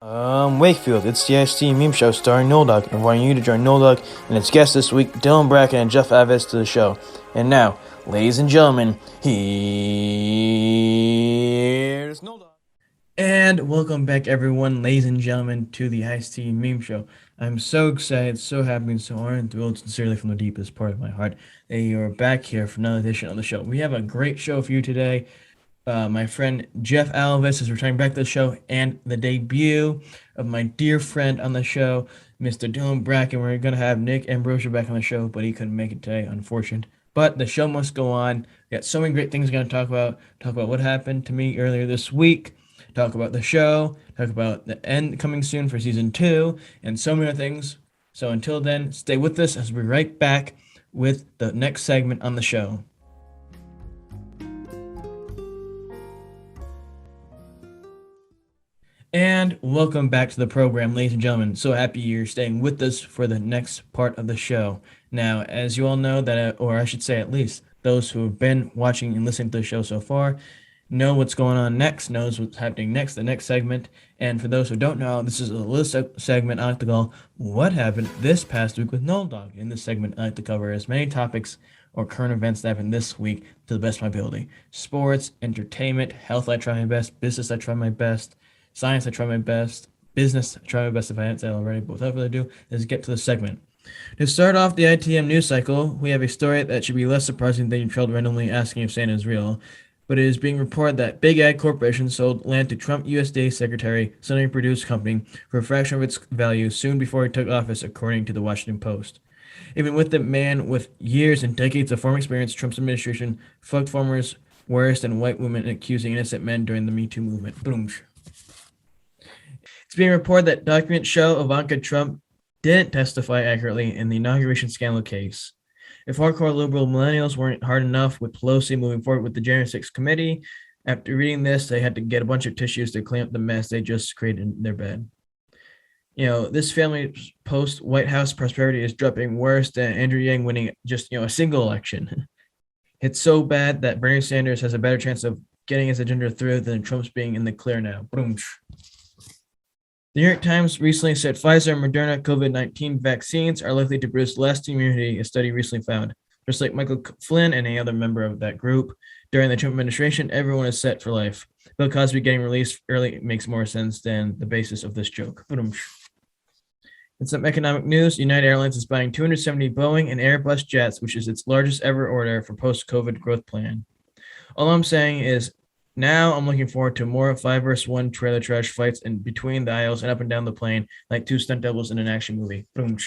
Wakefield, it's the IST meme show starring NoLdAwG, inviting you to join NoLdAwG and its guests this week, Dylan Bracken and Jeff Alves, to the show. And now, ladies and gentlemen, here's NoLdAwG. And welcome back, everyone, ladies and gentlemen, to the IST meme show. I'm so excited, so happy, and so honored and thrilled, sincerely from the deepest part of my heart, that you are back here for another edition of the show. We have a great show for you today. My friend Jeff Alves is returning back to the show, and the debut of my dear friend on the show, Mr. Dylan Bracken. We're going to have Nick Ambrosia back on the show, but he couldn't make it today, unfortunate. But the show must go on. We got so many great things we're going to talk about. Talk about what happened to me earlier this week. Talk about the show. Talk about the end coming soon for season 2, and so many other things. So until then, stay with us as we're right back with the next segment on the show. And welcome back to the program, ladies and gentlemen. So happy you're staying with us for the next part of the show. Now, as you all know, or I should say at least those who have been watching and listening to the show so far, know what's going on next, knows what's happening next, the next segment. And for those who don't know, this is a little segment I like to call What Happened This Past Week with NoLdAwG. In this segment, I like to cover as many topics or current events that happened this week to the best of my ability. Sports, entertainment, health, I try my best. Business, I try my best. Science, I try my best. Business, I try my best if I hadn't said already. But without further ado, let's get to the segment. To start off the ITM news cycle, we have a story that should be less surprising than you trailed randomly asking if Santa is real. But it is being reported that Big Ag Corporation sold land to Trump USDA Secretary Sonny Perdue's company for a fraction of its value soon before he took office, according to the Washington Post. Even with the man with years and decades of farm experience, Trump's administration fucked farmers worse than white women accusing innocent men during the Me Too movement. Boom. It's being reported that documents show Ivanka Trump didn't testify accurately in the inauguration scandal case. If hardcore liberal millennials weren't hard enough with Pelosi moving forward with the January 6th committee, after reading this, they had to get a bunch of tissues to clean up the mess they just created in their bed. This family's post-White House prosperity is dropping worse than Andrew Yang winning just, a single election. It's so bad that Bernie Sanders has a better chance of getting his agenda through than Trump's being in the clear now. Boom. The New York Times recently said Pfizer and Moderna COVID-19 vaccines are likely to produce lasting immunity, a study recently found. Just like Michael Flynn and any other member of that group, during the Trump administration, everyone is set for life. Bill Cosby getting released early makes more sense than the basis of this joke. In some economic news, United Airlines is buying 270 Boeing and Airbus jets, which is its largest ever order for post-COVID growth plan. All I'm saying is, now I'm looking forward to more 5 vs. 1 trailer trash fights in between the aisles and up and down the plane like two stunt doubles in an action movie. Boom.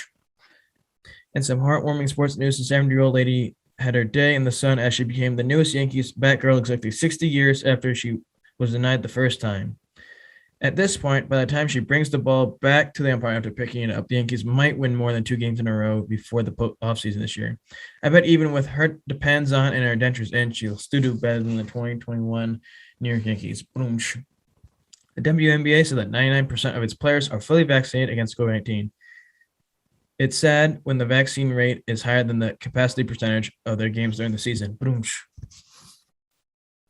And some heartwarming sports news, a 70-year-old lady had her day in the sun as she became the newest Yankees Batgirl exactly 60 years after she was denied the first time. At this point, by the time she brings the ball back to the umpire after picking it up, the Yankees might win more than 2 games in a row before the offseason this year. I bet even with her depends on and her dentures in, she'll still do better than the 2021 New York Yankees. Boom. The WNBA said that 99% of its players are fully vaccinated against COVID-19. It's sad when the vaccine rate is higher than the capacity percentage of their games during the season. Boom.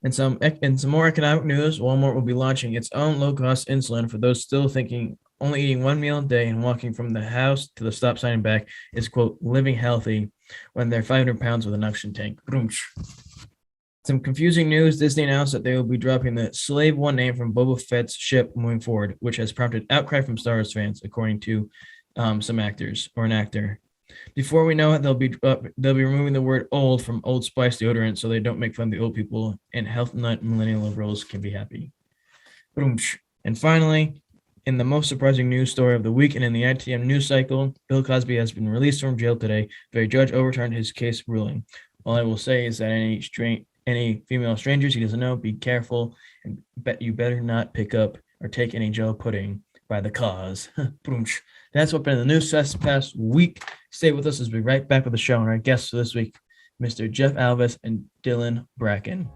In some more economic news, Walmart will be launching its own low-cost insulin for those still thinking only eating 1 meal a day and walking from the house to the stop sign and back is, quote, living healthy when they're 500 pounds with an oxygen tank. Some confusing news, Disney announced that they will be dropping the Slave One name from Boba Fett's ship moving forward, which has prompted outcry from Star Wars fans, according to some actors or an actor. Before we know it, they'll be removing the word old from Old Spice deodorant so they don't make fun of the old people and health nut millennial liberals can be happy. And finally, in the most surprising news story of the week and in the ITM news cycle, Bill Cosby has been released from jail today, but a judge overturned his case ruling. All I will say is that any female strangers he doesn't know, be careful and you better not pick up or take any Jello pudding by the cause. That's what's been in the news this past week. Stay with us as we right back with the show and our guests for this week, Mr. Jeff Alves and Dylan Bracken.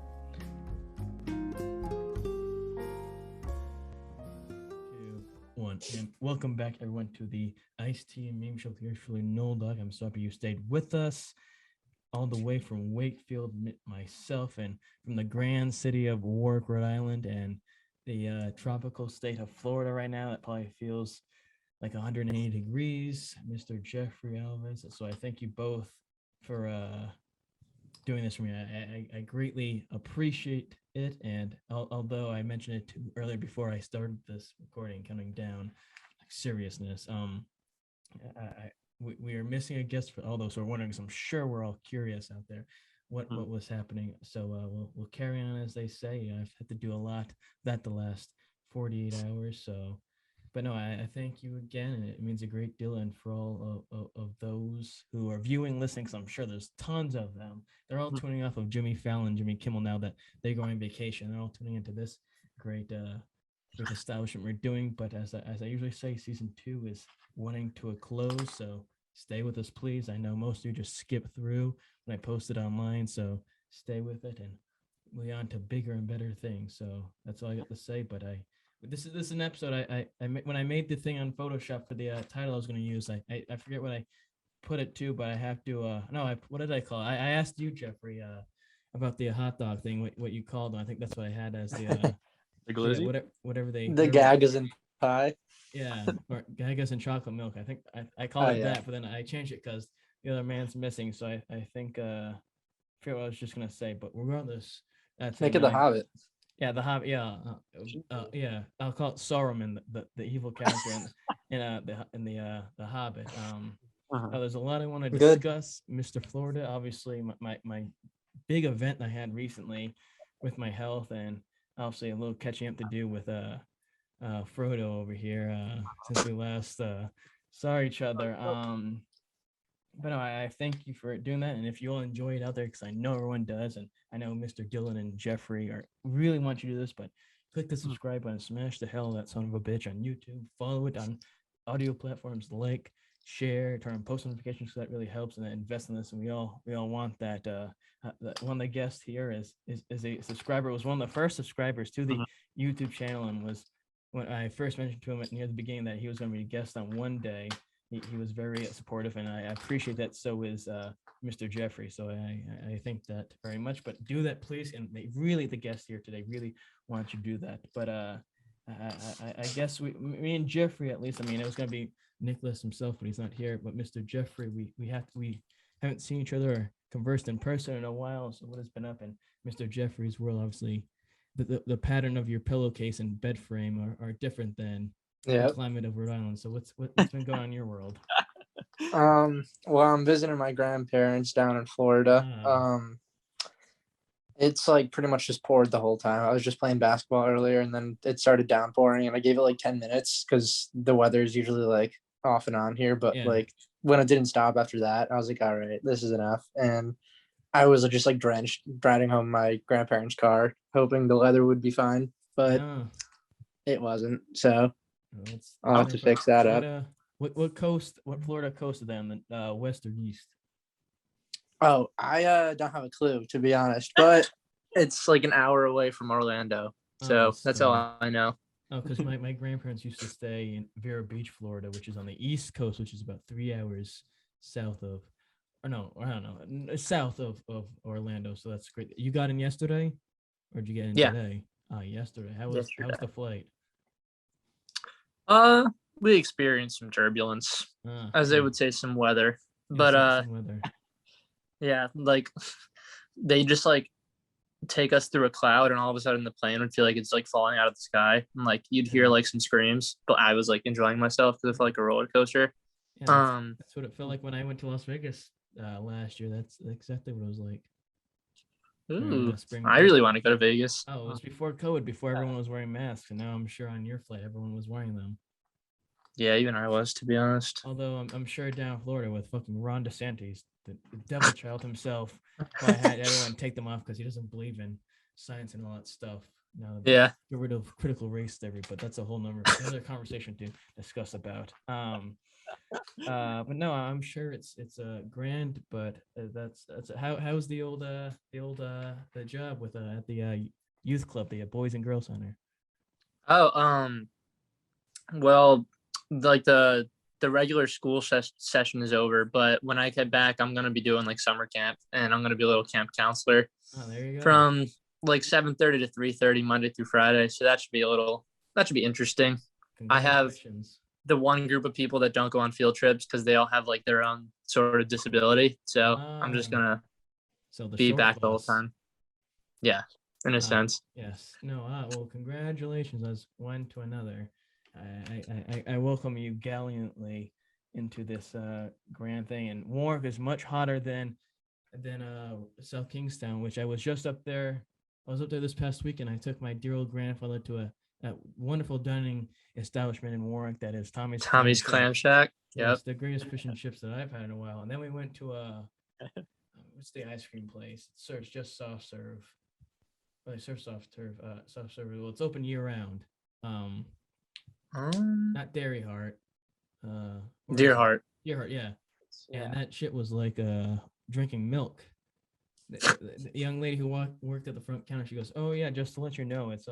And welcome back, everyone, to the Ice-T and Meme Show with yours truly, NoLdAwG. I'm so happy you stayed with us all the way from Wakefield, myself, and from the grand city of Warwick, Rhode Island. And the tropical state of Florida right now. It probably feels like 180 degrees. Mr. Jeffrey Alves. So I thank you both for doing this for me. I greatly appreciate it. And although I mentioned it earlier before I started this recording, coming down like seriousness, we are missing a guest for all those who are wondering. Because I'm sure we're all curious out there what was happening. So we'll carry on as they say. I've had to do a lot that the last 48 hours. So but no, I thank you again, and it means a great deal. And for all of those who are viewing, listening, because I'm sure there's tons of them, they're all tuning off of Jimmy Fallon, Jimmy Kimmel now that they're going on vacation. They're all tuning into this great, great establishment we're doing. But as I usually say, season 2 is running to a close, so stay with us, please. I know most of you just skip through when I post it online, so stay with it, and we're on to bigger and better things. So that's all I got to say. But this is an episode I when I made the thing on Photoshop for the title I was going to use. I forget what I put it to, but I have to. No, what did I call it? I asked you, Jeffrey, about the hot dog thing. What you called them? I think that's what I had as the the glizzy, whatever they the gagas and pie. Yeah, or gagas and chocolate milk. I think I called it that, but then I changed it because the other man's missing. So I think I forget what I was just gonna say. But regardless, that's Make it the Hobbit. Yeah, the Hobbit. Yeah, yeah. I'll call it Saruman, the evil character in the Hobbit. There's a lot I want to discuss, Mr. Florida. Obviously, my big event I had recently with my health, and obviously a little catching up to do with Frodo over here since we last saw each other. But no, I thank you for doing that, and if you all enjoy it out there, because I know everyone does, and I know Mr. Dylan and Jeffrey are really want you to do this, but click the subscribe button, smash the hell of that son of a bitch on YouTube, follow it on audio platforms, like, share, turn on post notifications, so that really helps, and then invest in this. And we all want that. One of the guests here is a subscriber. Was one of the first subscribers to the YouTube channel, and was when I first mentioned to him near the beginning that he was going to be a guest on one day. He was very supportive, and I appreciate that. So is Mr. Jeffrey. So I thank that very much. But do that, please. And they really, the guest here today, really want you to do that. But I guess me and Jeffrey, at least. I mean, it was going to be Nicholas himself, but he's not here. But Mr. Jeffrey, we haven't seen each other or conversed in person in a while. So what has been up in Mr. Jeffrey's world? Obviously, the pattern of your pillowcase and bed frame are different than the climate of Rhode Island. So what's been going on in your world? Well, I'm visiting my grandparents down in Florida. It's like pretty much just poured the whole time. I was just playing basketball earlier, and then it started downpouring, and I gave it like 10 minutes because the weather is usually like off and on here. But like when it didn't stop after that, I was like, all right, this is enough. And I was just like drenched, driving home my grandparents' car, hoping the weather would be fine, but it wasn't. So I'll have to fix that up. What coast? What Florida coast is that on the west or east? Oh, I don't have a clue, to be honest, but it's like an hour away from Orlando, so that's all I know. Oh, because my grandparents used to stay in Vero Beach, Florida, which is on the east coast, which is about 3 hours south of, or no, I don't know, south of Orlando. So that's great. You got in yesterday, or did you get in today? Yesterday. How was the flight? We experienced some turbulence, as they would say, some weather. But some weather. Yeah, like they just like take us through a cloud, and all of a sudden the plane would feel like it's like falling out of the sky, and like you'd hear like some screams. But I was like enjoying myself because it felt like a roller coaster. Yeah, that's what it felt like when I went to Las Vegas last year. That's exactly what it was like. Ooh, I really want to go to Vegas. Oh, it was before COVID, before everyone was wearing masks, and now I'm sure on your flight everyone was wearing them. Yeah, even I was, to be honest. Although I'm sure down in Florida with fucking Ron DeSantis, the devil child himself, I had everyone take them off because he doesn't believe in science and all that stuff. Now, get rid of critical race theory, but that's a whole another conversation to discuss about. But no, I'm sure it's grand, but that's how's the job with at the youth club, the Boys and Girls Center? Well, like the regular school session is over, but when I get back, I'm gonna be doing like summer camp, and I'm gonna be a little camp counselor. Oh, there you go. From like 7:30 to 3:30 Monday through Friday. So that should be interesting. I have the one group of people that don't go on field trips because they all have like their own sort of disability. So I'm just gonna be back the whole time. Yeah, in a sense. Yes. No. Well, congratulations as one to another. I welcome you gallantly into this grand thing. And Warwick is much hotter than South Kingstown, which I was just up there. I was up there this past week, and I took my dear old grandfather to a wonderful dining establishment in Warwick that is Tommy's Clam Shack. Yep. It's the greatest fish and chips that I've had in a while. And then we went to what's the ice cream place? It serves just soft serve. Well, they serve soft serve. Well, it's open year round. Not Dairy Heart. Deer Heart. Deer Heart, yeah. And that shit was like drinking milk. The young lady who worked at the front counter, she goes, "Oh yeah, just to let you know, it's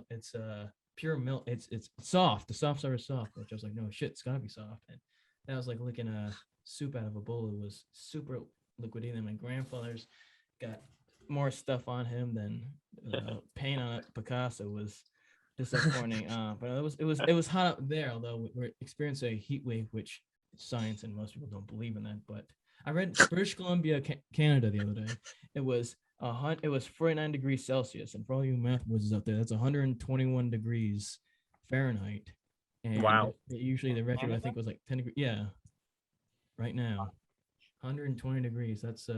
pure milk. It's soft. The soft serve is soft." Which I was like, "No shit, it's gotta be soft." And that was like licking a soup out of a bowl. It was super liquidy. And then my grandfather's got more stuff on him than paint on it. Picasso was disappointing. But it was hot up there. Although we're experiencing a heat wave, which science and most people don't believe in that. But I read British Columbia, Canada, the other day. It was 49 degrees Celsius, and for all you math wizards out there, that's 121 degrees Fahrenheit. And wow. Usually the record I think was like 10 degrees. Yeah, right now, 120 degrees. That's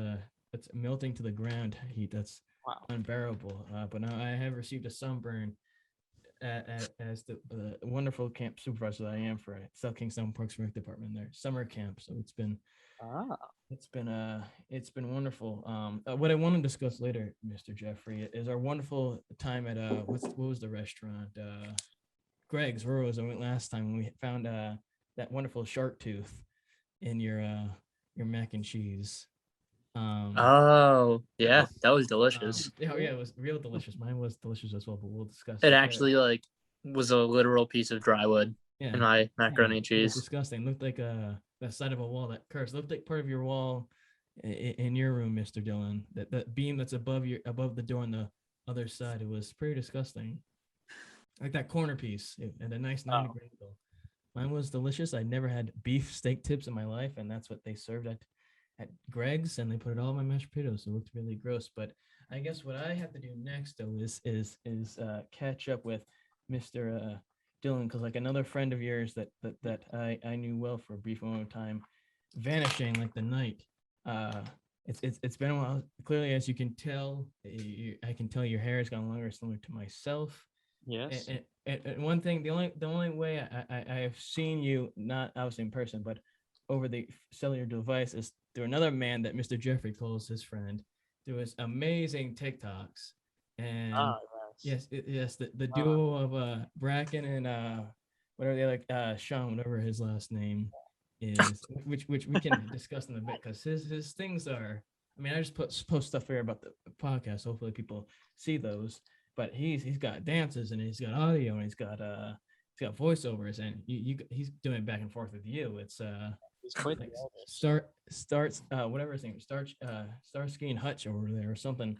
melting to the ground heat. That's unbearable. But now I have received a sunburn as the wonderful camp supervisor that I am for South Kingstown Parks and Rec Department in their summer camp. So it's been wonderful. What I want to discuss later, Mr. Jeffrey, is our wonderful time at what was the restaurant? Greg's Rose. I went last time when we found that wonderful shark tooth in your mac and cheese. Oh yeah, that was delicious. It was real delicious. Mine was delicious as well, but we'll discuss it. Actually like was a literal piece of dry wood in my macaroni and cheese. It was disgusting. It looked like the side of a wall that curves. It looked like part of your wall in your room, Mr. Dylan. That beam that's above the door on the other side. It was pretty disgusting. Like that corner piece and a nice 9-degree angle. Mine was delicious. I never had beef steak tips in my life, and that's what they served at Greg's, and they put it all in my mashed potatoes. So it looked really gross. But I guess what I have to do next though is catch up with Mr. Dylan, because like another friend of yours that I knew well for a brief moment of time, vanishing like the night. It's been a while. Clearly, as you can tell, I can tell your hair has gone longer, similar to myself. Yes. And one thing, the only way I have seen you, not obviously in person, but over the cellular device, is through another man that Mr. Jeffrey calls his friend, through his amazing TikToks. And yes, the duo of Bracken and whatever the other Sean, whatever his last name is, which we can discuss in a bit, because his things are. I mean, I just post stuff here about the podcast. Hopefully, people see those. But he's got dances and he's got audio and he's got voiceovers, and he's doing it back and forth with you. It's he's quite like whatever his name, Starsky and Hutch over there or something.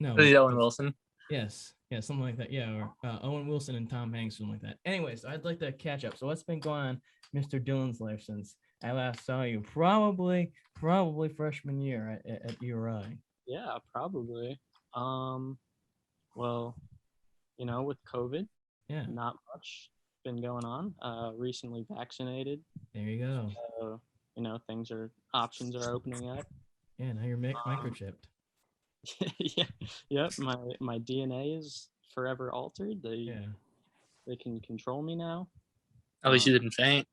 No, Owen Wilson. Yes, something like that. Yeah, or Owen Wilson and Tom Hanks, something like that. Anyways, I'd like to catch up. So what's been going on Mr. Dylan's life since I last saw you? Probably freshman year at URI. Yeah, probably. Well, with COVID, not much been going on. Recently vaccinated. There you go. So, options are opening up. Yeah, now you're microchipped. Yeah. Yep. My DNA is forever altered. They can control me now. At least you didn't faint.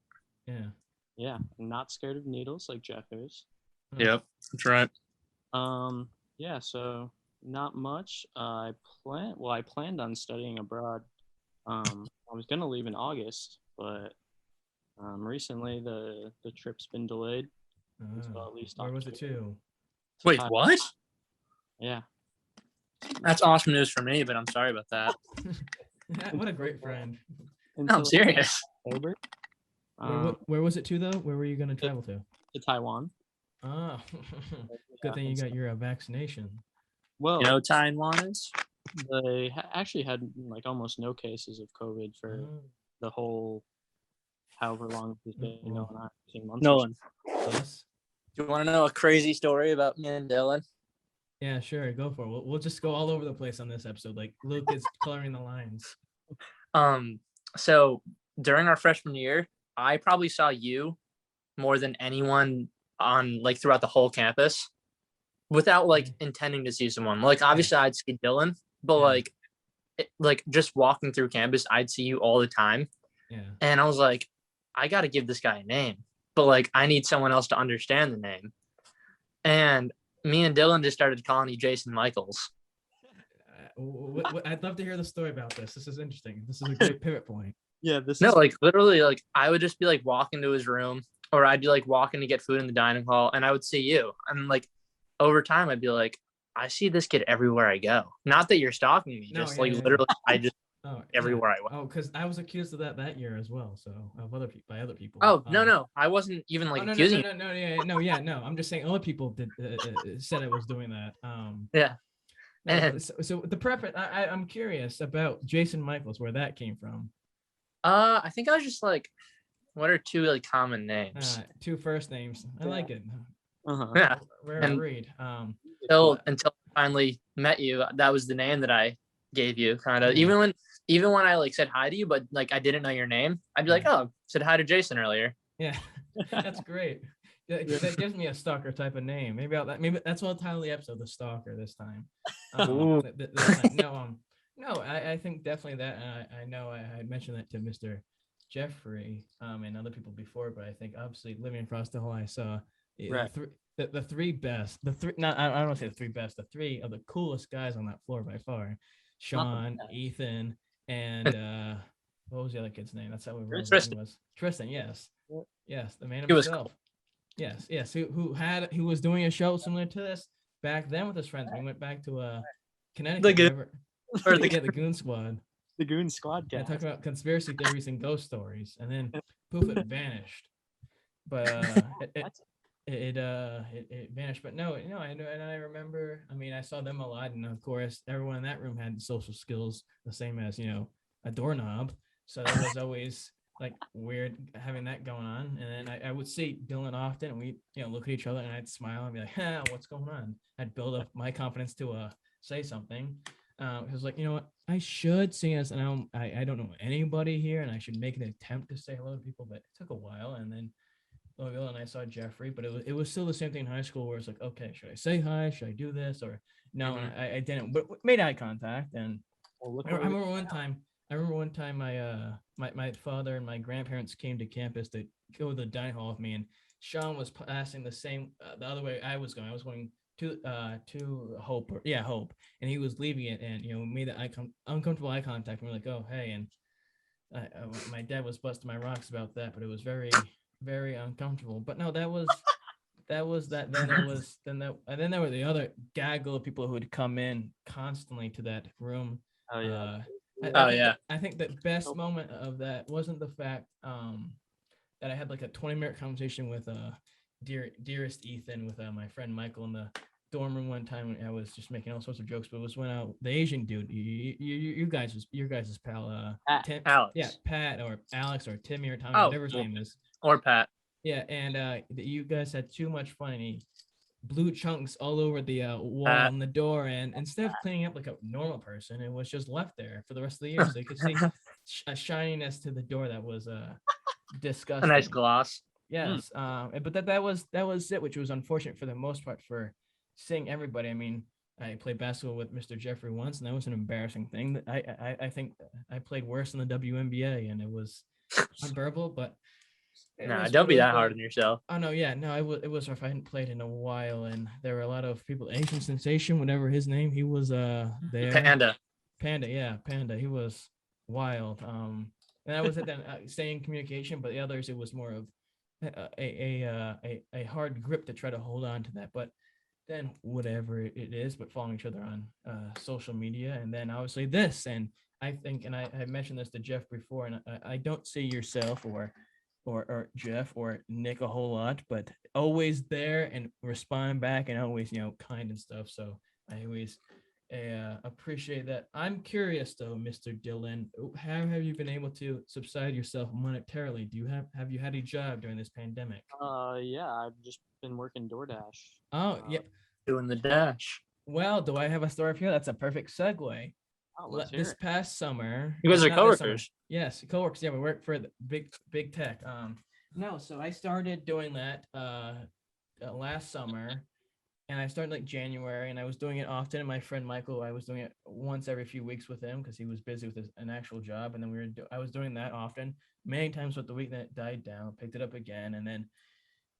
Yeah. Yeah. I'm not scared of needles like Jeff is. Yep, that's right. Yeah. So not much. I planned on studying abroad. I was gonna leave in August, but recently the trip's been delayed. So at least where was it to? Wait, what? Yeah. That's awesome news for me, but I'm sorry about that. What a great friend. No, I'm serious. October. Where was it to though? Where were you going to travel to? To Taiwan. Ah, good thing you got your vaccination. Well, You know, Ty and Juanes? they actually had like almost no cases of COVID for the whole however long it's been going on, 18 months. Nolan, Yes. do you want to know a crazy story about me and Dylan? Yeah, sure. Go for it. We'll just go all over the place on this episode. Like Luke is coloring the lines. So during our freshman year, I probably saw you more than anyone on like throughout the whole campus without like intending to see someone. Like obviously I'd see Dylan, but like just walking through campus, I'd see you all the time. Yeah. And I was like, I got to give this guy a name, but like I need someone else to understand the name. And me and Dylan just started calling you Jason Michaels. I'd love to hear the story about this. This is interesting. This is a great pivot point. Yeah, this No, is like literally, like I would just be like walking to his room, or I'd be like walking to get food in the dining hall, and I would see you. And like over time, I'd be like, I see this kid everywhere I go. Not that you're stalking me, just literally, I just everywhere I went. Oh, because I was accused of that year as well. So of other people by other people. Oh no, I wasn't even like accusing you. No. I'm just saying other people did said I was doing that. Yeah. No, and so the preface, I'm curious about Jason Michaels, where that came from. I think I was just like, what are two like common names? Two first names. I like it. Yeah. Rare breed. Until I finally met you, that was the name that I gave you. Kind of even when I like said hi to you, but like I didn't know your name, I'd be like, oh, said hi to Jason earlier. Yeah, that's great. That gives me a stalker type of name. Maybe that's what I'll title the episode, The Stalker, this time. No, I think definitely that. And I know I mentioned that to Mr. Jeffrey and other people before, but I think obviously living across the hall, I saw the three best. I don't want to say the three best. The three of the coolest guys on that floor by far: Sean, Ethan, and what was the other kid's name? That's how we wrote. Tristan. Yes, the man himself. Yes. Who was doing a show similar to this back then with his friends. We went back to Connecticut. The Goon Squad. The Goon Squad guy. And talk about conspiracy theories and ghost stories, and then poof, it vanished. But it vanished. But no, I remember. I mean, I saw them a lot, and of course, everyone in that room had social skills the same as a doorknob. So that was always like weird having that going on. And then I would see Dylan often, and we look at each other, and I'd smile and be like, what's going on? I'd build up my confidence to say something. It was like, what, I should see us, and I don't know anybody here, and I should make an attempt to say hello to people, but it took a while. And then and I saw Jeffrey, but it was still the same thing in high school where it's like, okay, should I say hi? Should I do this? Or no, and I didn't, but made eye contact. And I remember one time my father and my grandparents came to campus to go to the dining hall with me, and Sean was passing the other way I was going. I was going to Hope, and he was leaving it, and made that uncomfortable eye contact, and we're like, oh hey, and my dad was busting my rocks about that, but it was very, very uncomfortable. But no, that was that. Then there were the other gaggle of people who would come in constantly to that room. I think the best moment of that wasn't the fact that I had like a 20-minute conversation with dearest Ethan with my friend Michael in the dorm room one time when I was just making all sorts of jokes, but it was when the Asian dude, your guys' pal, Alex. Yeah, Pat or Alex or Timmy or Tommy, whatever his name is. Or Pat. Yeah, and you guys had too much fun, and he blew chunks all over the wall and the door, and instead of cleaning up like a normal person, it was just left there for the rest of the year, so you could see a shininess to the door that was disgusting. A nice gloss. Yes, but that was it, which was unfortunate for the most part for seeing everybody. I mean, I played basketball with Mr. Jeffrey once, and that was an embarrassing thing. I think I played worse in the WNBA, and it was unbearable, but. Don't be that hard on yourself. Oh no, yeah, no, it was rough. I hadn't played in a while, and there were a lot of people. Asian Sensation, whatever his name, he was there. Panda, he was wild. And I was at that staying in communication, but the others, it was more of a hard grip to try to hold on to that. But then whatever it is, but following each other on social media, and then obviously this, and I think, and I mentioned this to Jeff before, and I don't see yourself or Jeff or Nick a whole lot, but always there and respond back and always, kind and stuff. So I always appreciate that. I'm curious though, Mr. Dylan, how have you been able to subside yourself monetarily? Have you had a job during this pandemic? Yeah, I've just been working DoorDash. Oh, yeah. Doing the dash. Well, do I have a story for you? That's a perfect segue. Oh, let's hear This it. past summer, You guys are not this summer. coworkers. Yes, coworkers. Yeah, we work for the big tech. No, so I started doing that last summer, and I started like January, and I was doing it often. And my friend Michael, I was doing it once every few weeks with him because he was busy with an actual job, and then I was doing that often, many times with the week that died down, picked it up again, and then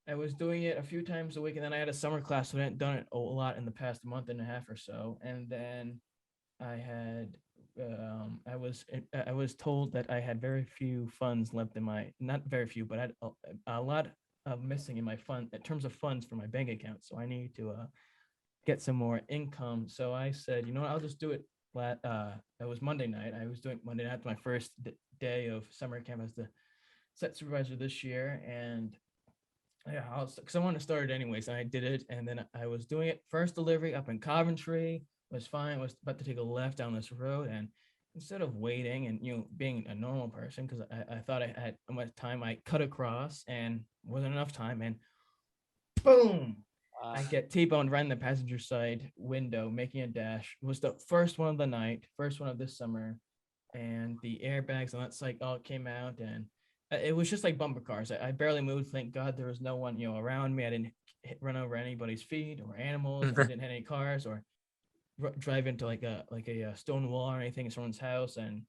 I was doing it a few times a week, and then I had a summer class, so I hadn't done it a lot in the past month and a half or so, and then I had I was told that I had very few funds left in my, not very few, but I had a lot of missing in my fund in terms of funds for my bank account. So I need to get some more income. So I said, you know what, I'll just do it. It was Monday night. I was doing Monday night, my first day of summer camp as the set supervisor this year, and yeah, because I wanted to start it anyways, and I did it, and then I was doing it first delivery up in Coventry. Was fine. Was about to take a left down this road, and instead of waiting and being a normal person, because I thought I had much time, I cut across and wasn't enough time, and boom, I get T-boned right in the passenger side window, making a dash. It was the first one of the night, first one of this summer, and the airbags and that like all came out, and it was just like bumper cars. I barely moved. Thank God there was no one around me. I didn't run over anybody's feet or animals. I didn't hit any cars or drive into like a stone wall or anything in someone's house. And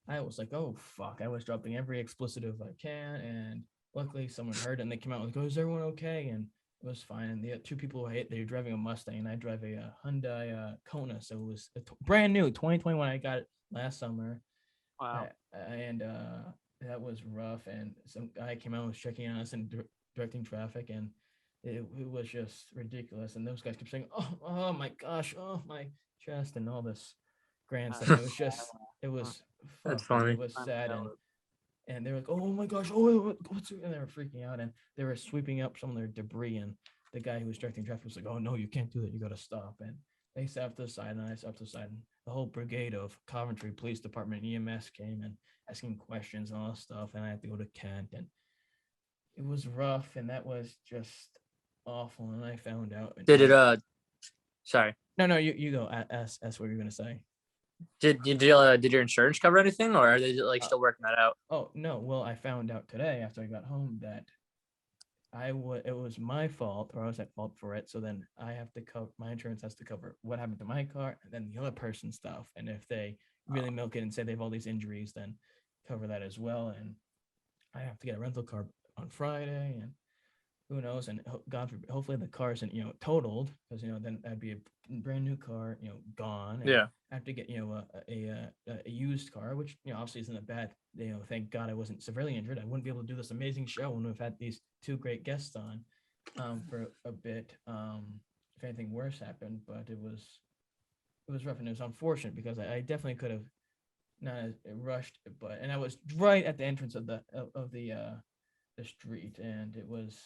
I was like, oh fuck, I was dropping every expletive I can, and luckily someone heard it and they came out like, oh, is everyone okay? And it was fine. And the two people they were driving a Mustang, and I drive a Hyundai Kona, so it was brand new 2021. I got it last summer. Wow. And that was rough, and some guy came out and was checking on us and directing traffic, and it was just ridiculous. And those guys kept saying, oh my gosh, oh my chest, and all this grand stuff. It was just, it was That's fucked, funny. it was sad, and they were like, oh my gosh, oh what's, and they were freaking out, and they were sweeping up some of their debris, and the guy who was directing traffic was like, oh no, you can't do that, you got to stop. And they sat to the side, and I sat to the side, and the whole brigade of Coventry Police Department EMS came and asking questions and all that stuff, and I had to go to Kent, and it was rough, and that was just awful. And I found out. Did it? Sorry. No, you go. Ask what you're gonna say. Did your insurance cover anything, or are they like still working that out? Oh no, well I found out today after I got home that it was my fault, or I was at fault for it. So then I have to cover, my insurance has to cover what happened to my car and then the other person's stuff. And if they really milk it and say they have all these injuries, then cover that as well. And I have to get a rental car on Friday, and who knows? And God forbid, hopefully the car isn't totaled, because then that'd be a brand new car gone. And Yeah. I have to get a used car, which obviously isn't a bad. Thank God I wasn't severely injured. I wouldn't be able to do this amazing show when we've had these two great guests on for a bit. If anything worse happened, but it was rough, and it was unfortunate because I definitely could have not rushed, and I was right at the entrance of the street, and it was.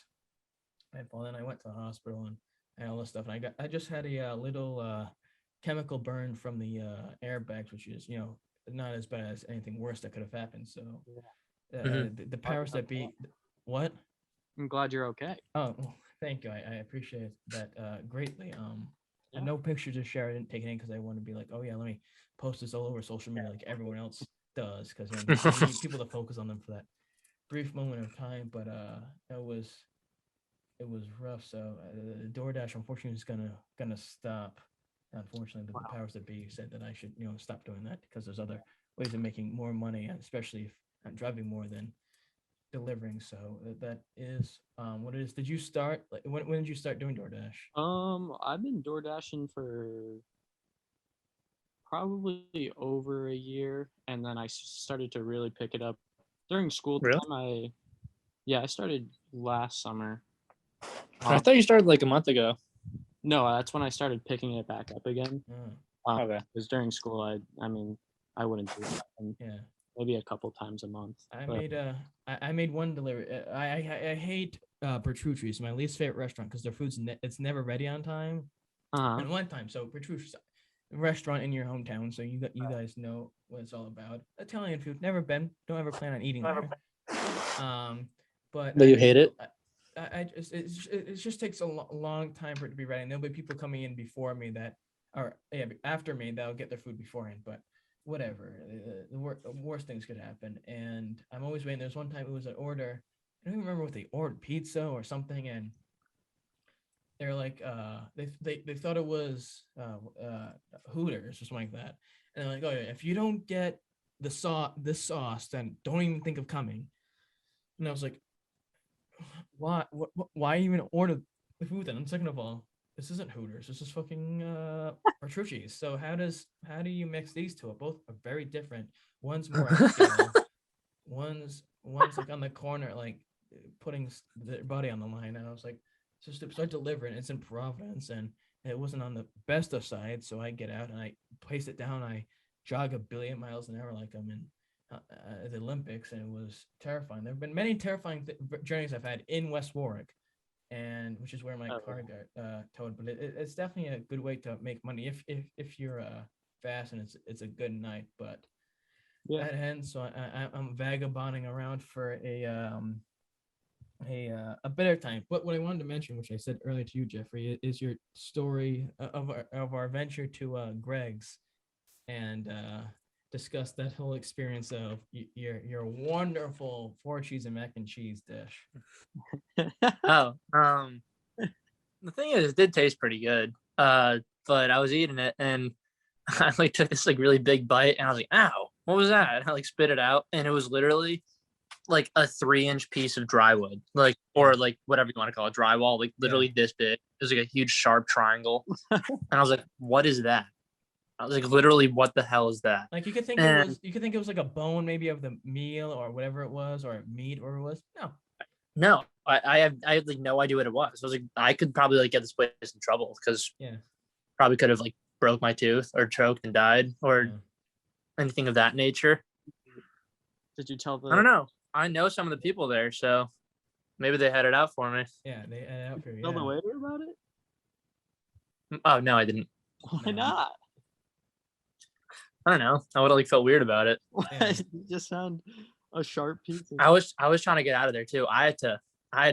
Then I went to the hospital and all this stuff, and I just had a little chemical burn from the airbags, which is not as bad as anything worse that could have happened. So the powers that be, what? I'm glad you're okay. Oh, well, thank you. I appreciate that greatly. No pictures to share. I didn't take it in because I want to be like, oh yeah, let me post this all over social media like everyone else does, because I need people to focus on them for that brief moment of time. But it was rough. So DoorDash unfortunately is gonna stop. Unfortunately, the powers that be said that I should stop doing that, because there's other ways of making more money, and especially if I'm driving more than delivering. So that is what it is. Did you start when did you start doing DoorDash? I've been door dashing for probably over a year, and then I started to really pick it up during school time. I started last summer. I thought you started like a month ago. No, that's when I started picking it back up again. Okay. Because during school, I wouldn't do that. Maybe a couple times a month. I made one delivery. I hate Bertrucci's, my least favorite restaurant, because their food's it's never ready on time. And one time, so Bertrucci's, restaurant in your hometown, so you guys know what it's all about. Italian food, never been, don't ever plan on eating there. But you hate it? It just takes a long time for it to be ready. And there'll be people coming in before me after me that'll get their food beforehand. But whatever, the worst things could happen. And I'm always waiting. There's one time it was an order. I don't even remember what they ordered, pizza or something, and they're like, they thought it was Hooters or something like that. And they're like, oh yeah, if you don't get this sauce, then don't even think of coming. And I was like, why even order the food then? And second of all, this isn't Hooters. This is fucking Petrucci's. So how do you mix these two? Both are very different. One's more upscale. one's like on the corner, like putting their body on the line. And I was like, so start delivering. It's in Providence, and it wasn't on the best of sides. So I get out and I place it down. I jog 1 billion miles an hour like I'm in the Olympics, and it was terrifying. There have been many terrifying journeys I've had in West Warwick, and which is where my car got towed. But it's definitely a good way to make money if you're fast and it's a good night. But that ends, so I'm vagabonding around for a better time. But what I wanted to mention, which I said earlier to you, Jeffrey, is your story of our venture to Greg's, and discuss that whole experience of your wonderful 4 cheese and mac and cheese dish. The thing is, it did taste pretty good. But I was eating it and I like took this like really big bite and I was like, ow, what was that? And I like spit it out, and it was literally like a 3-inch piece of drywood, like, or like whatever you want to call it, drywall, like literally this big. It was like a huge sharp triangle. And I was like, what is that? I was like, literally, what the hell is that? Like you could think it was like a bone maybe of the meal or whatever it was, or meat or it was. No, I had like no idea what it was. I was like, I could probably like get this place in trouble because probably could have like broke my tooth or choked and died or anything of that nature. Did you tell I don't know. I know some of the people there, so maybe they had it out for me. Yeah, they had it out for you. Tell the waiter about it? Oh no, I didn't. Why not? I don't know. I would have like felt weird about it. You just found a sharp piece. I was trying to get out of there too. I had to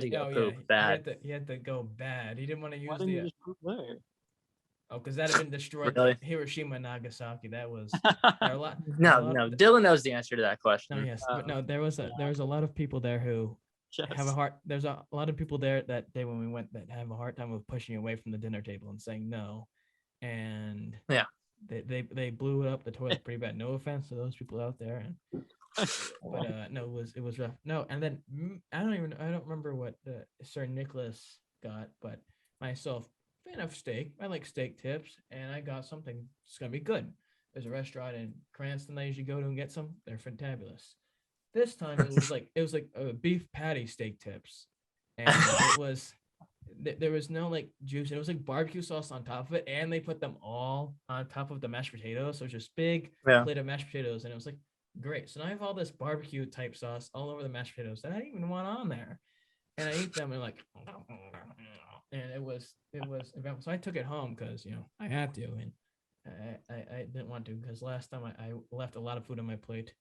go poop bad. He had to go bad. He didn't want to use the. Just poop there? Oh, because that had been destroyed. Really? Hiroshima and Nagasaki. That was a lot. No. Dylan knows the answer to that question. No, yes, but no. There was a lot of people there who have a hard. There's a lot of people there that day when we went that have a hard time with pushing away from the dinner table and saying no, and they blew it up the toilet pretty bad. No offense to those people out there, but no, it was rough. No, and then I don't remember what Sir Nicholas got, but myself, fan of steak. I like steak tips, and I got something. It's gonna be good. There's a restaurant in Cranston that you should go to and get some. They're fantabulous. This time it was like a beef patty steak tips, and it was. There was no like juice, and it was like barbecue sauce on top of it, and they put them all on top of the mashed potatoes. So it was just big plate of mashed potatoes, and it was like great. So now I have all this barbecue type sauce all over the mashed potatoes that I didn't even want on there, and I ate them and like, and it was so I took it home because I had to, and I didn't want to because last time I left a lot of food on my plate.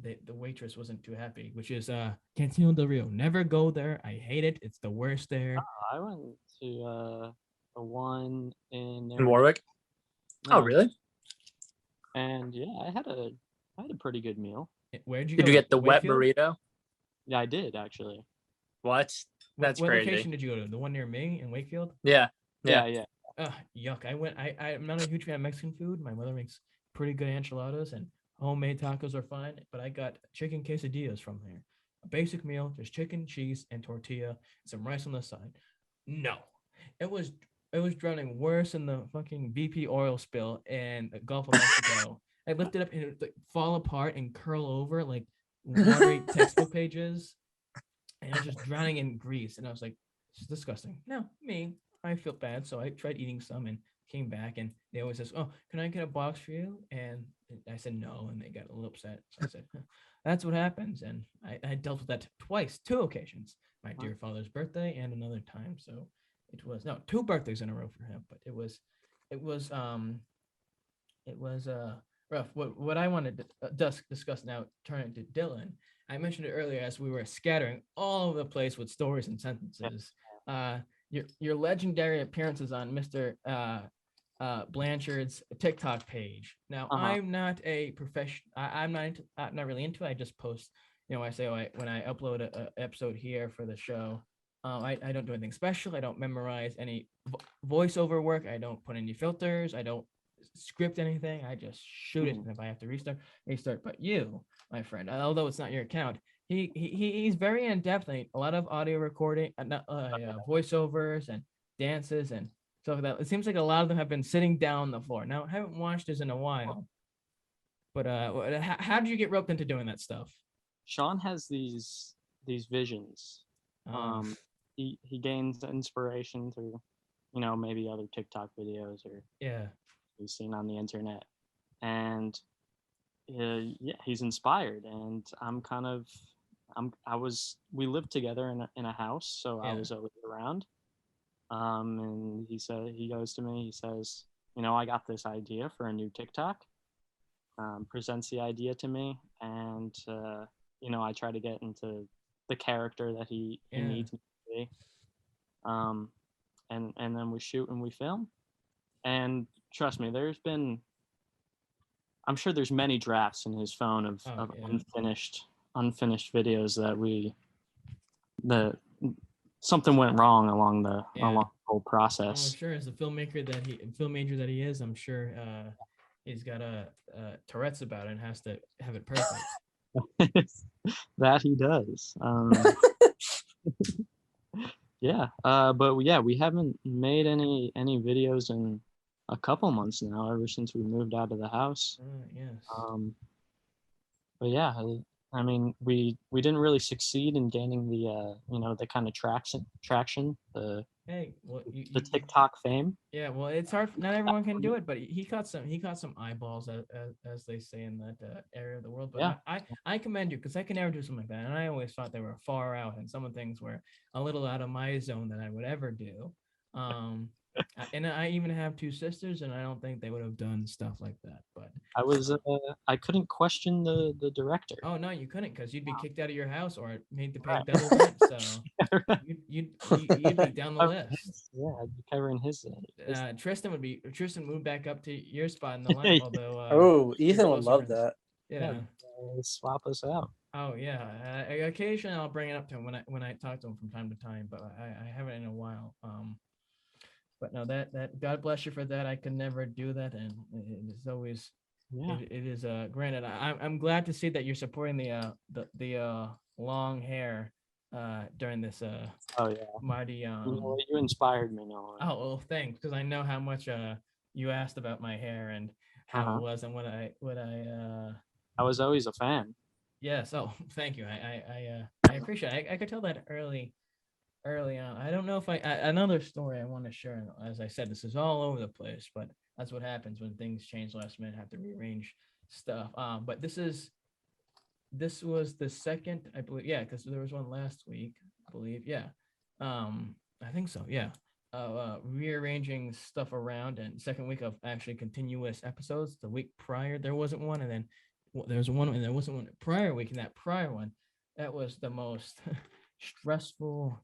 The waitress wasn't too happy, which is Cantina del Rio. Never go there. I hate it. It's the worst there. I went to a one in Warwick. No. Oh, really? And yeah, I had a pretty good meal. Where'd you go? Did you get the wet burrito? Yeah, I did actually. What? That's what crazy. What location did you go to? The one near me in Wakefield? Yeah. Yuck. I'm not a huge fan of Mexican food. My mother makes pretty good enchiladas, and homemade tacos are fine, but I got chicken quesadillas from there. A basic meal, just chicken, cheese, and tortilla, some rice on the side. No, it was drowning worse than the fucking BP oil spill in the Gulf of Mexico. I lifted up and it would like fall apart and curl over like watery textbook pages, and I was just drowning in grease. And I was like, "It's disgusting." No, I feel bad, so I tried eating some and came back, and they always says, "Oh, can I get a box for you?" And I said no, and they got a little upset. So I said, "That's what happens." And I dealt with that twice, 2 occasions. My dear father's birthday and another time. So it was 2 birthdays in a row for him. But it was it was rough. What I wanted to discuss now, turning to Dylan. I mentioned it earlier as we were scattering all over the place with stories and sentences. Your legendary appearances on Mr. Blanchard's TikTok page. Now, I'm not a professional. I'm not really into it. I just post. I say when I upload a episode here for the show. I don't do anything special. I don't memorize any voiceover work. I don't put any filters. I don't script anything. I just shoot it. And if I have to restart. But you, my friend, although it's not your account, he's very in depth. A lot of audio recording, voiceovers and dances and stuff like that. It seems like a lot of them have been sitting down on the floor. Now I haven't watched this in a while. But how did you get roped into doing that stuff? Sean has these visions. He gains inspiration through, maybe other TikTok videos or he's seen on the internet, and he's inspired. And we lived together in a house, so I was always around. And he goes to me, he says, I got this idea for a new TikTok. Presents the idea to me, and I try to get into the character that he needs me to be. And then we shoot and we film. And trust me, I'm sure there's many drafts in his phone of unfinished videos that something went wrong along the whole process. I'm sure as a film major that he is, I'm sure he's got Tourette's about it and has to have it perfect. That he does. But we haven't made any videos in a couple months now, ever since we moved out of the house. Yes. But yeah, I mean, we didn't really succeed in gaining the kind of traction, the TikTok fame. Yeah, well, it's hard. Not everyone can do it, but he caught some eyeballs, as they say in that area of the world. But I commend you, because I can never do something like that, and I always thought they were far out, and some of the things were a little out of my zone that I would ever do. And I even have two sisters, and I don't think they would have done stuff like that. But I couldn't question the director. Oh no, you couldn't, because you'd be kicked out of your house or made to pay double rent. So you'd be down the list. Yeah, I'd be covering his. Tristan moved back up to your spot in the line. Although Ethan would love that. Yeah. Swap us out. Oh yeah. Occasionally I'll bring it up to him when I talk to him from time to time, but I haven't in a while. But no, that God bless you for that. I could never do that, and it's always it is granted. I'm glad to see that you're supporting the long hair during this mighty you inspired me, Nolan. Oh well, thanks, because I know how much you asked about my hair and how it was and what I I was always a fan. Yes. Oh, thank you. I appreciate it. I could tell that early on. I don't know if another story I want to share. As I said, this is all over the place, but that's what happens when things change last minute. Have to rearrange stuff. But this was the second, I believe. Yeah, because there was one last week, I believe. Yeah. I think so. Yeah. Rearranging stuff around, and second week of actually continuous episodes. The week prior there wasn't one, and then there was one, and there wasn't one prior week, and that prior one, that was the most stressful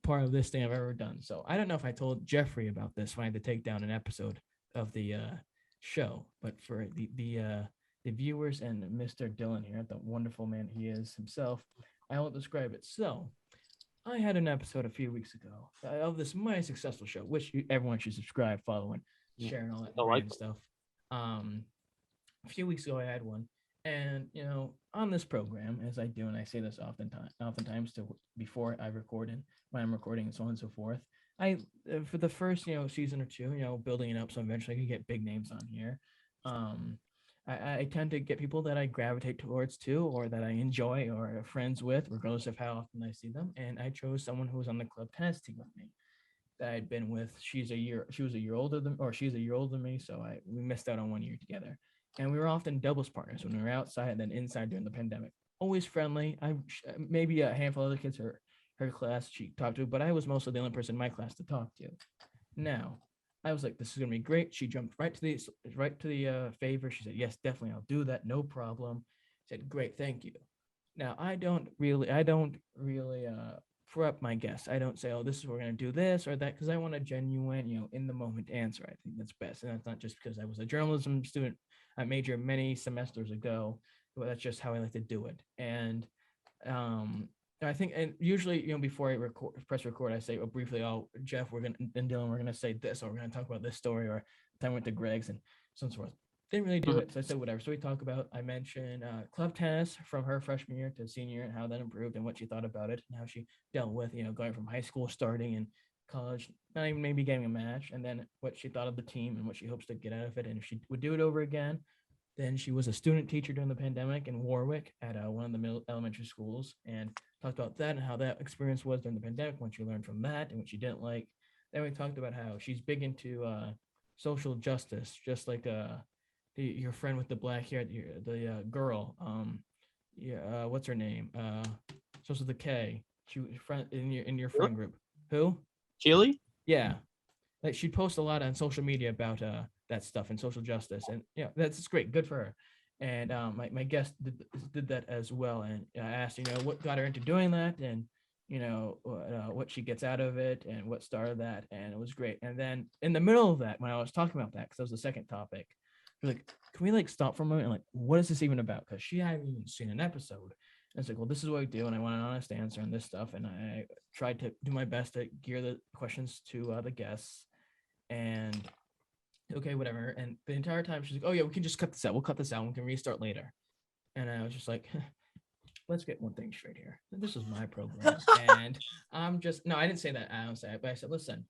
part of this thing I've ever done. So I don't know if I told Jeffrey about this when I had to take down an episode of the show, but for the viewers and Mr. Dylan here, the wonderful man he is himself, I will describe it. So I had an episode a few weeks ago of this mighty successful show, which everyone should subscribe, follow, and share, and all that great stuff. A few weeks ago I had one, and on this program, as I do, and I say this oftentimes before I record and when I'm recording and so on and so forth, I for the first season or two, building it up, so eventually I could get big names on here. I tend to get people that I gravitate towards too, or that I enjoy or are friends with, regardless of how often I see them. And I chose someone who was on the club tennis team with me that I'd been with. She was a year older than me, so we missed out on 1 year together. And we were often doubles partners when we were outside and then inside during the pandemic. Always friendly. Maybe a handful of other kids her class she talked to, but I was mostly the only person in my class to talk to. Now, I was like, this is gonna be great. She jumped right to the favor. She said, yes, definitely, I'll do that, no problem. I said, great, thank you. Now I don't really prep my guests. I don't say, oh, this is we're gonna do this or that, because I want a genuine, in the moment answer. I think that's best, and that's not just because I was a journalism student at major many semesters ago, but that's just how I like to do it. And um, I think, and usually, before I press record, I say, oh, briefly, oh, Jeff, we're gonna and Dylan, we're gonna say this, or we're gonna talk about this story, or then I went to Greg's and so on and so forth. Didn't really do it, so I said whatever. So we talk about. I mentioned club tennis from her freshman year to senior and how that improved and what she thought about it and how she dealt with going from high school, starting in college, not even maybe getting a match, and then what she thought of the team and what she hopes to get out of it, and if she would do it over again. Then she was a student teacher during the pandemic in Warwick at one of the middle elementary schools, and talked about that and how that experience was during the pandemic, what she learned from that and what she didn't like. Then we talked about how she's big into social justice, just like your friend with the black hair, the girl, yeah, what's her name? Starts with a K. She friend in your friend group. Who? Keely? Yeah, like she'd post a lot on social media about that stuff and social justice, and that's great, good for her. And my guest did that as well, and I asked what got her into doing that, and what she gets out of it and what started that, and it was great. And then in the middle of that, when I was talking about that, because that was the second topic, she was like, can we stop for a moment and what is this even about, because she hadn't even seen an episode. And it's like, well, this is what we do, and I want an honest answer on this stuff, and I tried to do my best to gear the questions to the guests. And okay, whatever. And the entire time she's like, oh yeah, we can just cut this out. We'll cut this out. We can restart later. And I was just like, let's get one thing straight here. This is my program. And no, I didn't say that. I don't say it, but I said, listen,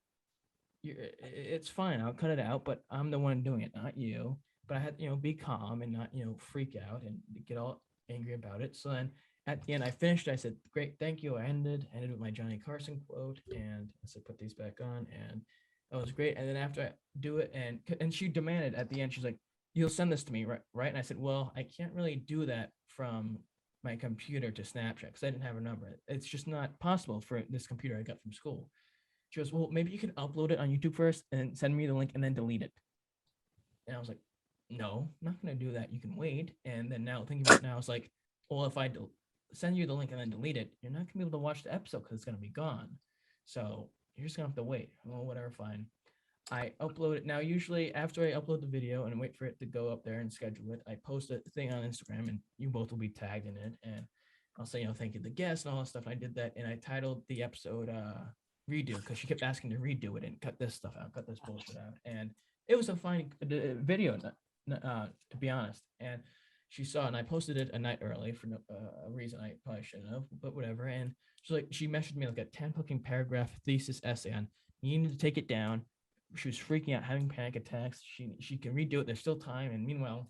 it's fine. I'll cut it out, but I'm the one doing it, not you. But I had, be calm and not, freak out and get all angry about it. So then at the end, I finished. I said, great, thank you. I ended with my Johnny Carson quote. And I said, put these back on. And that was great. And then after I do it, and she demanded at the end, she's like, you'll send this to me, right? And I said, well, I can't really do that from my computer to Snapchat because I didn't have a number. It's just not possible for this computer I got from school. She goes, well, maybe you can upload it on YouTube first and send me the link and then delete it. And I was like, no, I'm not going to do that. You can wait. And then now thinking about it now, it's like, well, if I send you the link and then delete it, you're not going to be able to watch the episode because it's going to be gone. So you're just going to have to wait. Well, whatever, fine. I upload it. Now, usually after I upload the video and wait for it to go up there and schedule it, I post a thing on Instagram and you both will be tagged in it. And I'll say, thank you to the guests and all that stuff. I did that and I titled the episode redo because she kept asking to redo it and cut this stuff out, cut this bullshit out. And it was a fine video, to be honest. And she saw it and I posted it a night early for a reason I probably shouldn't have, but whatever. And she messaged me like a 10 fucking paragraph thesis essay on you need to take it down. She was freaking out, having panic attacks. She can redo it. There's still time. And meanwhile,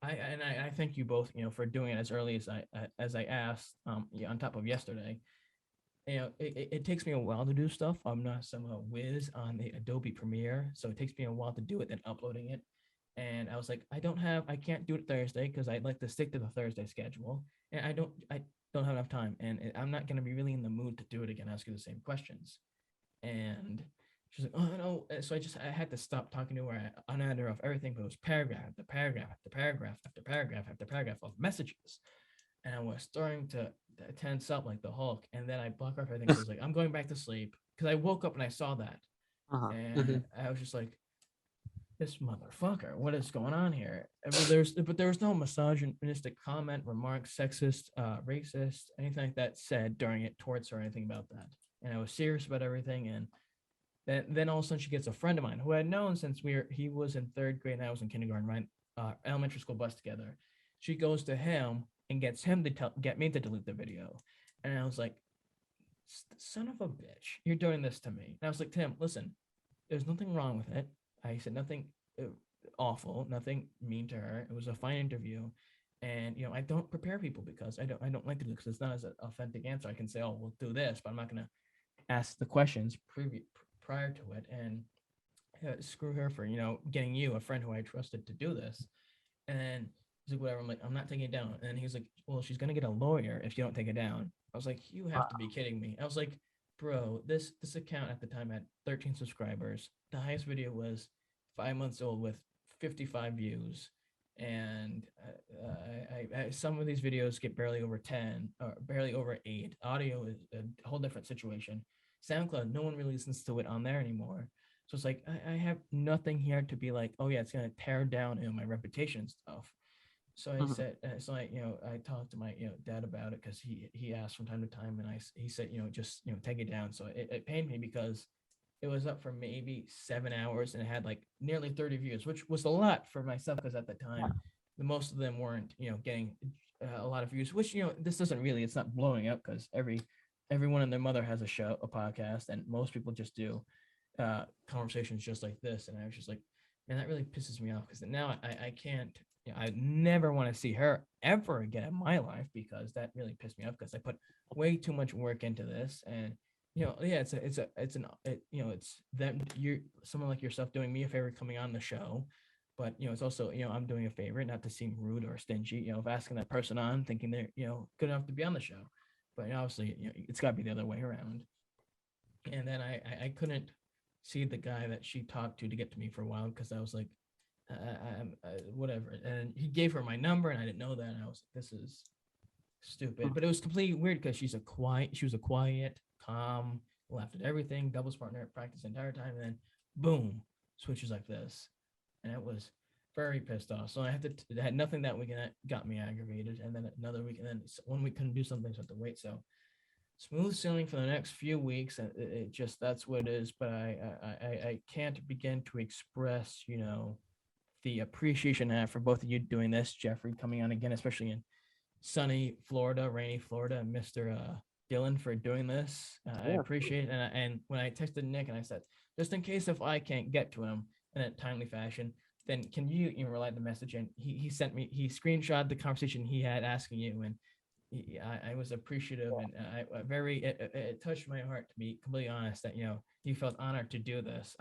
I thank you both, for doing it as early as I asked, on top of yesterday. It takes me a while to do stuff. I'm not some whiz on the Adobe Premiere, so it takes me a while to do it and uploading it. And I was like, I can't do it Thursday because I'd like to stick to the Thursday schedule, and I don't have enough time, and I'm not going to be really in the mood to do it again, ask you the same questions. And she's like, oh no. So I had to stop talking to her. I unadded her off everything, but it was paragraph after paragraph after paragraph after paragraph after paragraph of messages. And I was starting to tense up like the Hulk. And then I blocked off everything. So I was like, I'm going back to sleep. Because I woke up and I saw that. And I was just like, this motherfucker, what is going on here? But there was no misogynistic comment, remark, sexist, racist, anything like that said during it towards her or anything about that. And I was serious about everything. And then all of a sudden she gets a friend of mine who I had known since he was in third grade and I was in kindergarten, right? Elementary school bus together. She goes to him and gets him to get me to delete the video. And I was like, son of a bitch, you're doing this to me. And I was like, Tim, listen, there's nothing wrong with it. I said nothing awful, nothing mean to her. It was a fine interview. And, I don't prepare people because I don't like to do it because it's not as an authentic answer. I can say, oh, we'll do this, but I'm not going to ask the questions prior to it. And screw her for, getting you, a friend who I trusted, to do this. And he's like, whatever. I'm like, I'm not taking it down. And he's like, well, she's going to get a lawyer if you don't take it down. I was like, you have to be kidding me. I was like, bro, this account at the time had 13 subscribers. The highest video was 5 months old with 55 views, and some of these videos get barely over 10 or barely over 8. Audio is a whole different situation. SoundCloud, no one really listens to it on there anymore. So it's like I have nothing here to be like, oh yeah, it's gonna tear down my reputation and stuff. So I said, so I talked to my dad about it because he asked from time to time, and he said just take it down. So it pained me because it was up for maybe 7 hours and it had like nearly 30 views, which was a lot for myself because at the time, the most of them weren't getting a lot of views. Which this doesn't really, it's not blowing up because everyone and their mother has a podcast, and most people just do conversations just like this. And I was just like, man, that really pisses me off because now I can't. I never want to see her ever again in my life because that really pissed me off because I put way too much work into this. And it's them, you're someone like yourself doing me a favor coming on the show, but it's also I'm doing a favor, not to seem rude or stingy, of asking that person on thinking they're good enough to be on the show. But obviously it's got to be the other way around. And then I couldn't see the guy that she talked to get to me for a while because I was like, whatever. And he gave her my number, and I didn't know that. And I was like, this is stupid. But it was completely weird because she was a quiet, calm, laughed at everything, doubles partner at practice the entire time, and then boom, switches like this. And it was very pissed off. So I had nothing that weekend that got me aggravated. And then another week, and then 1 week couldn't do something, so I had to wait. So smooth sailing for the next few weeks, and it just that's what it is. But I can't begin to express the appreciation I have for both of you doing this, Jeffrey coming on again, especially in sunny Florida, rainy Florida, and Mr. Dylan for doing this. I appreciate it. And when I texted Nick and I said, just in case if I can't get to him in a timely fashion, then can you relay the message? And he screenshot the conversation he had asking you, and I was appreciative, and it touched my heart, to be completely honest, that you felt honored to do this.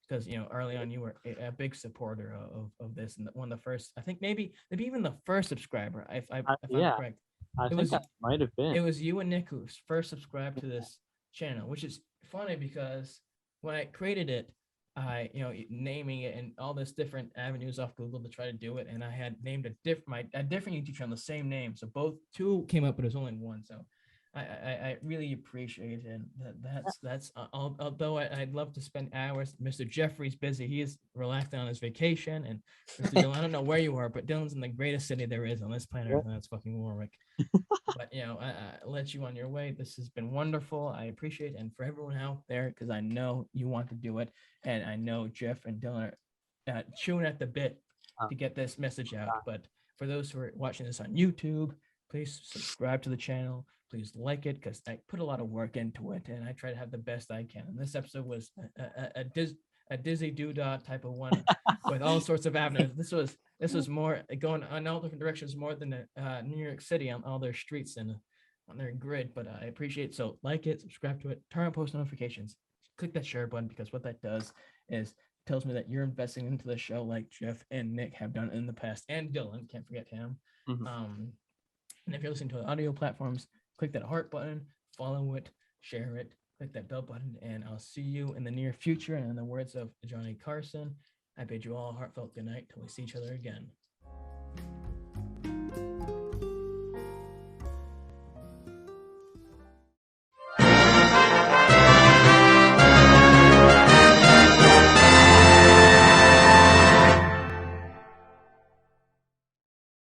Because early on you were a big supporter of this, and one of the first, I think maybe even the first subscriber, if I'm correct. I think that might have been. It was you and Nick who first subscribed to this channel, which is funny because when I created it, I naming it and all this different avenues off Google to try to do it, and I had named a different YouTube channel the same name, so both two came up, but there's only one. So I really appreciate it. And that's although I'd love to spend hours. Mr. Jeffrey's busy; he is relaxing on his vacation. And Mr. Dylan, I don't know where you are, but Dylan's in the greatest city there is on this planet Earth, and that's fucking Warwick. But I let you on your way. This has been wonderful. I appreciate it, and for everyone out there, because I know you want to do it, and I know Jeff and Dylan are chewing at the bit to get this message out. But for those who are watching this on YouTube, please subscribe to the channel. Please like it because I put a lot of work into it, and I try to have the best I can. And this episode was a dizzy doodah type of one with all sorts of avenues. This was more going on all different directions, more than New York City on all their streets and on their grid. But I appreciate it. So like it, subscribe to it, turn on post notifications, click that share button, because what that does is tells me that you're investing into the show like Jeff and Nick have done in the past, and Dylan, can't forget him. And if you're listening to the audio platforms, click that heart button, follow it, share it, click that bell button, and I'll see you in the near future. And in the words of Johnny Carson, I bid you all a heartfelt good night till we see each other again.